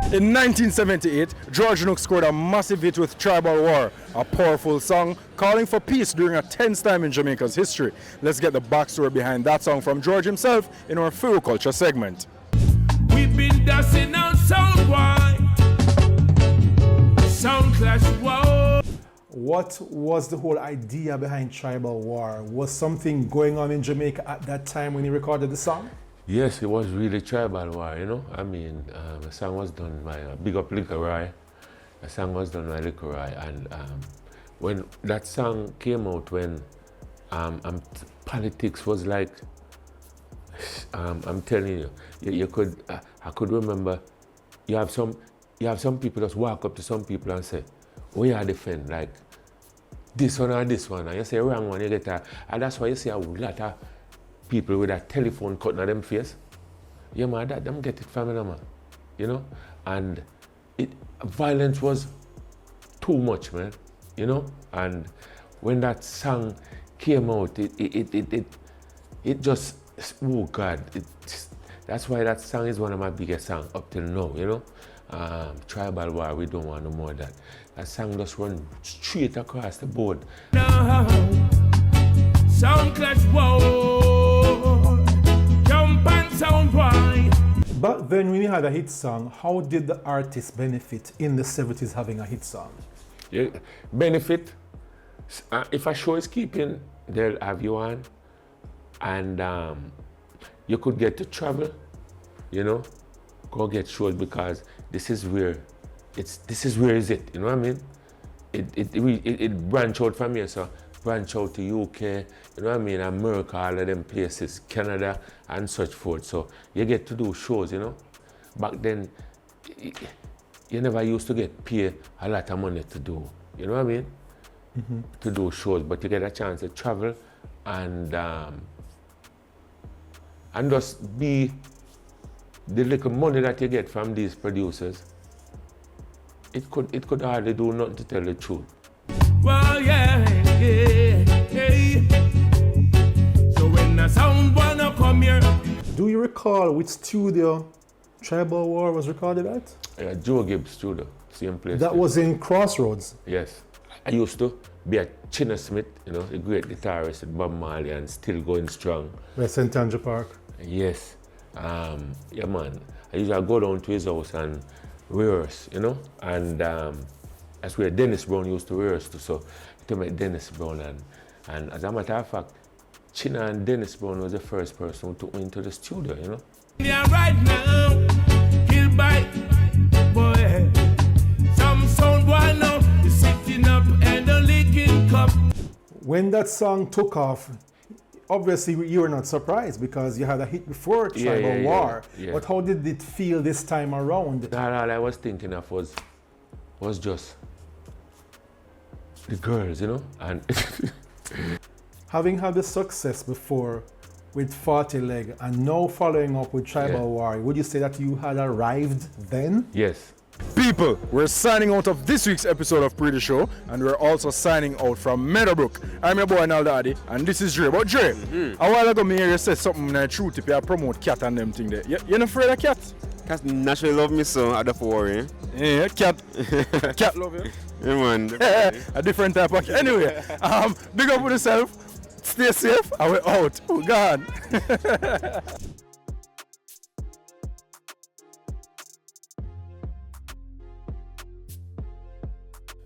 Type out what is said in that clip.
In 1978, George Nooks scored a massive hit with Tribal War, a powerful song calling for peace during a tense time in Jamaica's history. Let's get the backstory behind that song from George himself in our FiWi Culture segment. We've been dusting out sound wide, sound clash, whoa. What was the whole idea behind Tribal War? Was something going on in Jamaica at that time when you recorded the song? Yes, it was really Tribal War, you know. I mean, the song was done by Big Up Liquor. The song was done by Liquor, and when that song came out, when politics was like, I'm telling you, you could, I could remember, you have some people just walk up to some people and say, "Oh, you defend like this one or this one," and you say wrong one, you get that, and that's why you see a lot of people with a telephone cutting at them face. Yeah, man, that them get it from them, man. You know? And violence was too much, man. You know? And when that song came out, it just, oh God, that's why that song is one of my biggest songs up till now, you know? Tribal War, we don't want no more of that. That song just run straight across the board. No, sound clash, whoa. Sound wide. But then when you had a hit song, how did the artist benefit in the 70s having a hit song? Yeah, benefit, if a show is keeping, they'll have you on, and you could get to travel, you know, go get shows, because this is where is it, you know what I mean? It branch out from here, so branch out to UK, you know what I mean, America, all of them places, Canada and such forth. So you get to do shows, you know. Back then, you never used to get paid a lot of money to do, you know what I mean? Mm-hmm. To do shows, but you get a chance to travel and just be the little money that you get from these producers. It could hardly do nothing, to tell the truth. Well, yeah. So when the sound wanna come here. Do you recall which studio Tribal War was recorded at? Yeah, Joe Gibbs studio, same place. That was in Crossroads? Yes. I used to be at Chinna Smith, you know, a great guitarist at Bob Marley and still going strong. West St. Andrew Park? Yes. Yeah, man. I usually go down to his house and rehearse, you know, and that's where Dennis Brown used to rehearse to, so to meet Dennis Brown, and as a matter of fact, Chinna and Dennis Brown was the first person who took me into the studio, you know. Yeah, right now, kill by boy, some sound one now is sitting up and a licking cup. When that song took off, obviously you were not surprised because you had a hit before Tribal War. Yeah. But how did it feel this time around? All I was thinking of was just the girls, you know, and having had the success before with 40 Leg and now following up with Tribal War, would you say that you had arrived then? Yes. People, we're signing out of this week's episode of Pree Dis Show, and we're also signing out from Meadowbrook. I'm your boy Naldaddy, and this is Dre. But Dre, a while ago, me hear you said something in the truth if you promote cat and them thing there. You're not afraid of cat? Cats naturally love me, so I don't worry. Yeah, cat. Cat love you. Yeah, man. A different type of cat. Anyway, big up with yourself. Stay safe, and we're out. Oh, God.